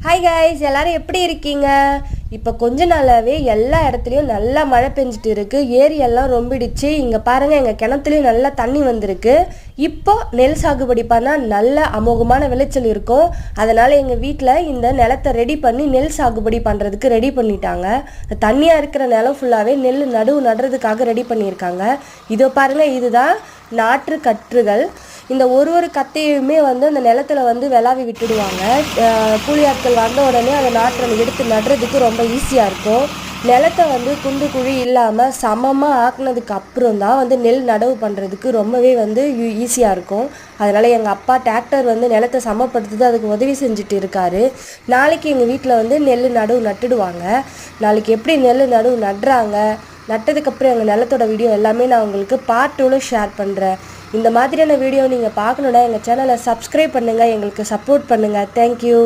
Hi guys, எல்லாரும் எப்படி இருக்கீங்க? இப்போ கொஞ்ச நாளாகவே எல்லா இடத்துலையும் நல்லா மழை பெஞ்சிட்டு இருக்கு. ஏரியெல்லாம் ரொம்பிடுச்சு. இங்கே பாருங்கள், எங்கள் கிணத்துலையும் நல்லா தண்ணி வந்திருக்கு. இப்போ நெல் சாகுபடி பண்ணால் நல்ல அமோகமான விளைச்சல் இருக்கும். அதனால் எங்கள் வீட்டில் இந்த நிலத்தை ரெடி பண்ணி நெல் சாகுபடி பண்ணுறதுக்கு ரெடி பண்ணிட்டாங்க. தண்ணியாக இருக்கிற நிலம் ஃபுல்லாகவே நெல் நடுறதுக்காக ரெடி பண்ணியிருக்காங்க. இதோ பாருங்கள், இதுதான் நாற்று கற்றுகள். இந்த ஒரு கத்தையுமே அந்த நிலத்தில் விளாவி விட்டுடுவாங்க. கூலியாட்கள் வந்த உடனே அந்த நாற்றை எடுத்து நடுறதுக்கு ரொம்ப ஈஸியாக இருக்கும். நிலத்தை குண்டு குழி இல்லாமல் சமமாக ஆக்குனதுக்கு அப்புறம் தான் நெல் நடவு பண்ணுறதுக்கு ரொம்பவே ஈஸியாக இருக்கும். அதனால் எங்கள் அப்பா டிராக்டர் நிலத்தை சமப்படுத்துது, அதுக்கு உதவி செஞ்சுட்டு இருக்காரு. நாளைக்கு எங்கள் வீட்டில் நெல் நடவு நட்டுடுவாங்க. நாளைக்கு எப்படி நெல் நடவு நடுறாங்க, நட்டதுக்கப்புறம் எங்கள் நிலத்தோட வீடியோ எல்லாமே நான் உங்களுக்கு பார்ட் 2ல ஷேர் பண்ணுறேன். இந்த மாதிரியான வீடியோ நீங்கள் பார்க்கணுன்னா எங்கள் சேனலை சப்ஸ்கிரைப் பண்ணுங்கள், எங்களுக்கு சப்போர்ட் பண்ணுங்கள். தேங்க்யூ.